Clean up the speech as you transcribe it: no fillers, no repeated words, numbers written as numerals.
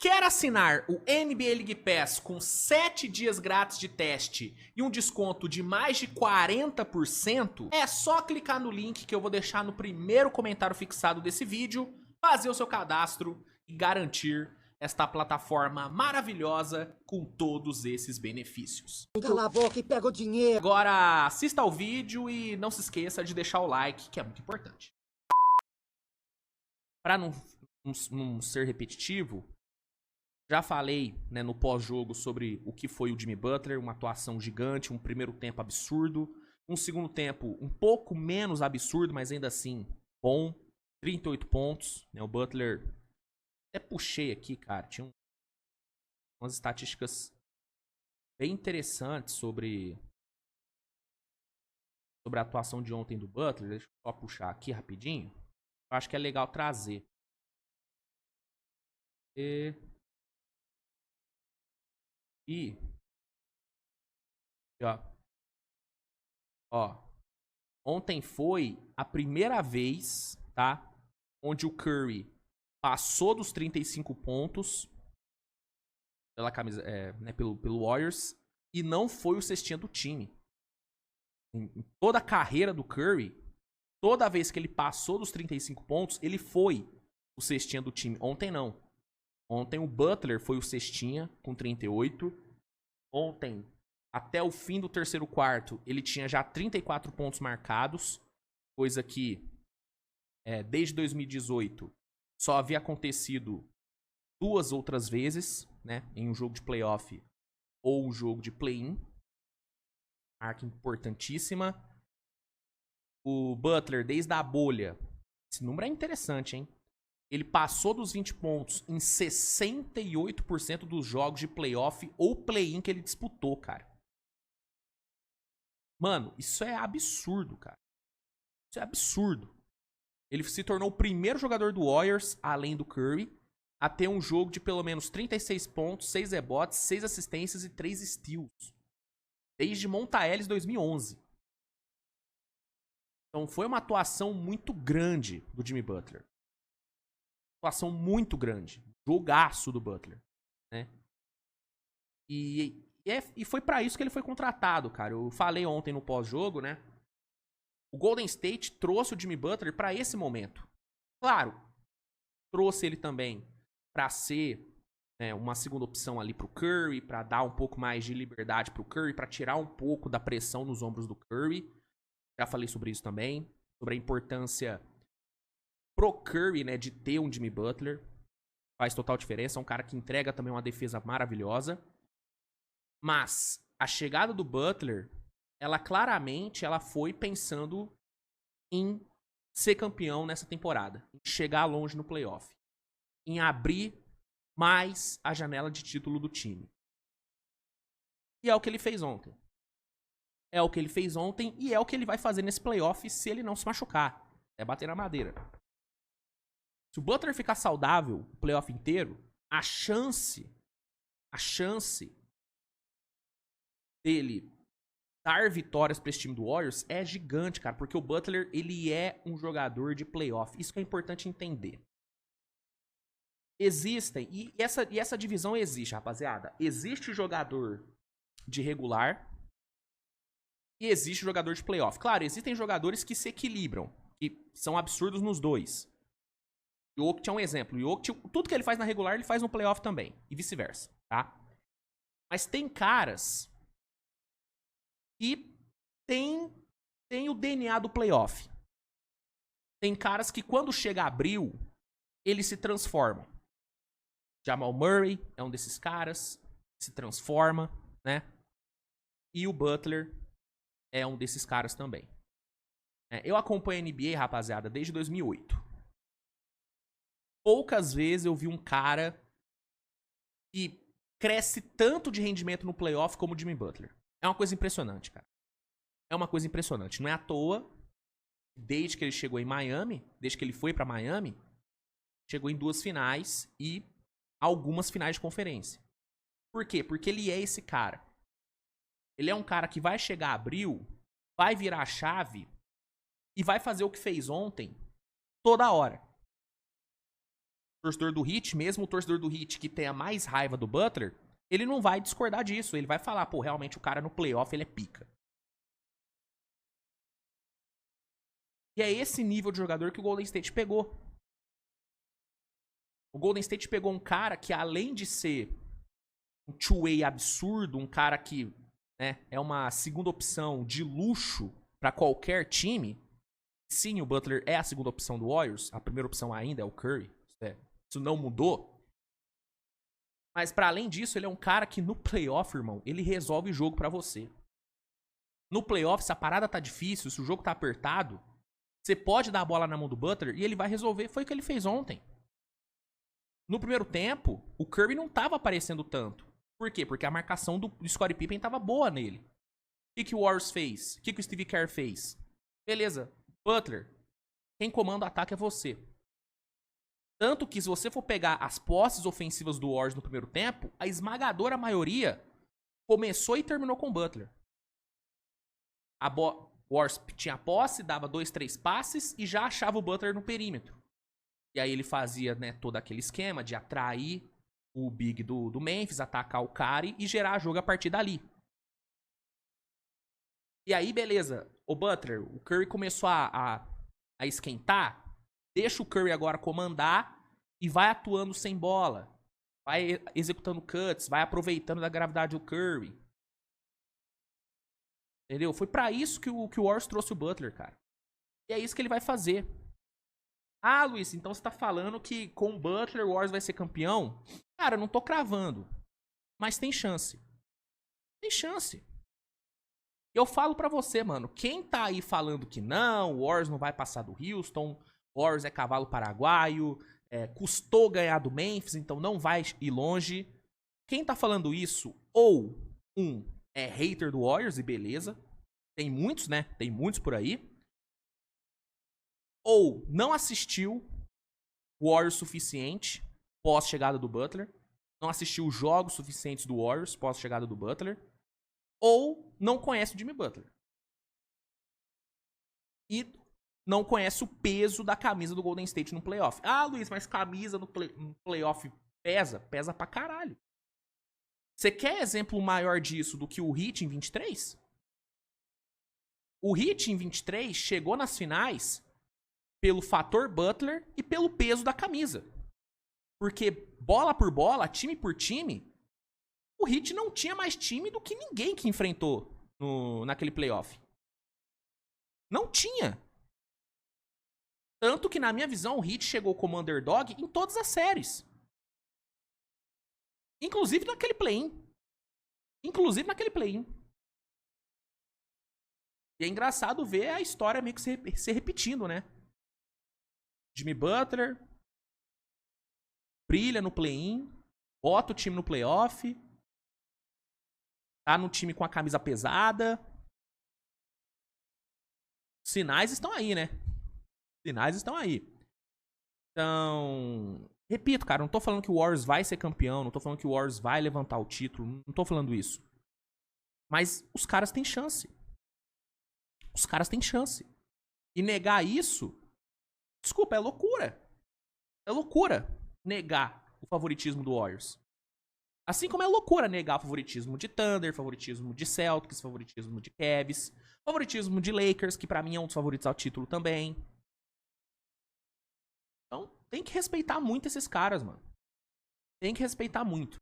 Quer assinar o NBA League Pass com 7 dias grátis de teste e um desconto de mais de 40%? É só clicar no link que eu vou deixar no primeiro comentário fixado desse vídeo, fazer o seu cadastro e garantir esta plataforma maravilhosa com todos esses benefícios. Cala a boca e pega o dinheiro. Agora assista ao vídeo e não se esqueça de deixar o like, que é muito importante. Para não ser repetitivo, já falei, né, no pós-jogo sobre o que foi o Jimmy Butler, uma atuação gigante, um primeiro tempo absurdo, um segundo tempo um pouco menos absurdo, mas ainda assim bom, 38 pontos, né, o Butler, até puxei aqui, cara, tinha umas estatísticas bem interessantes sobre a atuação de ontem do Butler, deixa eu só puxar aqui rapidinho, eu acho que é legal trazer. E ó, ontem foi a primeira vez, tá, onde o Curry passou dos 35 pontos pela camisa, né, pelo Warriors, e não foi o cestinha do time. Em toda a carreira do Curry, toda vez que ele passou dos 35 pontos, ele foi o cestinha do time. Ontem não. Ontem o Butler foi o cestinha com 38. Ontem, até o fim do terceiro quarto, ele tinha já 34 pontos marcados, coisa que desde 2018 só havia acontecido 2 outras vezes, né, em um jogo de playoff ou um jogo de play-in. Marca importantíssima. O Butler, desde a bolha, esse número é interessante, hein? Ele passou dos 20 pontos em 68% dos jogos de playoff ou play-in que ele disputou, cara. Mano, isso é absurdo, cara. Isso é absurdo. Ele se tornou o primeiro jogador do Warriors, além do Curry, a ter um jogo de pelo menos 36 pontos, 6 rebotes, 6 assistências e 3 steals. Desde Monta Ellis 2011. Então foi uma atuação muito grande do Jimmy Butler. Atuação muito grande. Jogaço do Butler, né? E foi pra isso que ele foi contratado, cara. Eu falei ontem no pós-jogo, né? O Golden State trouxe o Jimmy Butler pra esse momento. Claro, trouxe ele também pra ser, né, uma segunda opção ali pro Curry, pra dar um pouco mais de liberdade pro Curry, pra tirar um pouco da pressão nos ombros do Curry. Já falei sobre isso também, sobre a importância pro Curry, né, de ter um Jimmy Butler. Faz total diferença, é um cara que entrega também uma defesa maravilhosa. Mas a chegada do Butler, ela claramente foi pensando em ser campeão nessa temporada, em chegar longe no playoff, em abrir mais a janela de título do time. E é o que ele fez ontem. É o que ele fez ontem e é o que ele vai fazer nesse playoff se ele não se machucar. É bater na madeira. Se o Butler ficar saudável o playoff inteiro, a chance dele dar vitórias para esse time do Warriors é gigante, cara, porque o Butler, ele é um jogador de playoff. Isso que é importante entender. Existem, e essa divisão existe, rapaziada. Existe jogador de regular e existe jogador de playoff. Claro, existem jogadores que se equilibram, que são absurdos nos dois. O Jokic é um exemplo. O Jokic, tudo que ele faz na regular, ele faz no playoff também. E vice-versa, tá? Mas tem caras que tem o DNA do playoff. Tem caras que quando chega abril, eles se transformam. Jamal Murray é um desses caras. Se transforma, né? E o Butler é um desses caras também. Eu acompanho a NBA, rapaziada, desde 2008. Poucas vezes eu vi um cara que cresce tanto de rendimento no playoff como o Jimmy Butler. É uma coisa impressionante, cara. É uma coisa impressionante. Não é à toa, desde que ele chegou em Miami, desde que ele foi pra Miami, chegou em 2 finais e algumas finais de conferência. Por quê? Porque ele é esse cara. Ele é um cara que vai chegar abril, vai virar a chave e vai fazer o que fez ontem toda hora. torcedor do Heat, mesmo o torcedor do Heat que tenha mais raiva do Butler, ele não vai discordar disso. Ele vai falar, pô, realmente o cara no playoff ele é pica. E é esse nível de jogador que o Golden State pegou. O Golden State pegou um cara que, além de ser um two-way absurdo, um cara que, né, é uma segunda opção de luxo pra qualquer time. Sim, o Butler é a segunda opção do Warriors. A primeira opção ainda é o Curry. Isso não mudou. Mas pra além disso, ele é um cara que no playoff, irmão, ele resolve o jogo pra você. No playoff, se a parada tá difícil, se o jogo tá apertado, você pode dar a bola na mão do Butler e ele vai resolver. Foi o que ele fez ontem. No primeiro tempo, o Curry não tava aparecendo tanto. Por quê? Porque a marcação do Scottie Pippen tava boa nele. O que o Warriors fez? O que o Steve Kerr fez? Beleza, Butler, quem comanda o ataque é você. Tanto que se você for pegar as posses ofensivas do Warriors no primeiro tempo, a esmagadora maioria começou e terminou com o Butler. O Warriors tinha posse, dava 2, 3 passes e já achava o Butler no perímetro. E aí ele fazia, né, todo aquele esquema de atrair o big do Memphis, atacar o Curry e gerar jogo a partir dali. E aí, beleza, o Butler, o Curry começou a esquentar, deixa o Curry agora comandar e vai atuando sem bola. Vai executando cuts, vai aproveitando da gravidade do Curry. Entendeu? Foi pra isso que o Warriors trouxe o Butler, cara. E é isso que ele vai fazer. Ah, Luiz, então você tá falando que com o Butler o Warriors vai ser campeão? Cara, eu não tô cravando. Mas tem chance. Tem chance. Eu falo pra você, mano, quem tá aí falando que não, o Warriors não vai passar do Houston, o Warriors é cavalo paraguaio, custou ganhar do Memphis, então não vai ir longe. Quem tá falando isso, ou é hater do Warriors, e beleza, tem muitos, né, tem muitos por aí, ou não assistiu o Warriors suficiente pós-chegada do Butler, não assistiu os jogos suficientes do Warriors pós-chegada do Butler, ou não conhece o Jimmy Butler. E não conhece o peso da camisa do Golden State no playoff. Ah, Luiz, mas camisa no playoff pesa? Pesa pra caralho. Você quer exemplo maior disso do que o Heat em 23? O Heat em 23 chegou nas finais pelo fator Butler e pelo peso da camisa. Porque bola por bola, time por time, o Heat não tinha mais time do que ninguém que enfrentou naquele playoff. Não tinha. Tanto que, na minha visão, o Heat chegou como underdog em todas as séries. Inclusive naquele play-in. E é engraçado ver a história meio que se repetindo, né? Jimmy Butler brilha no play-in, bota o time no playoff, tá no time com a camisa pesada. Sinais estão aí, né? Sinais estão aí. Então, repito, cara, não tô falando que o Warriors vai ser campeão, não tô falando que o Warriors vai levantar o título, não tô falando isso. Mas os caras têm chance. Os caras têm chance. E negar isso, desculpa, é loucura. É loucura negar o favoritismo do Warriors. Assim como é loucura negar o favoritismo de Thunder, favoritismo de Celtics, favoritismo de Cavs, favoritismo de Lakers, que pra mim é um dos favoritos ao título também. Então, tem que respeitar muito esses caras, mano. Tem que respeitar muito.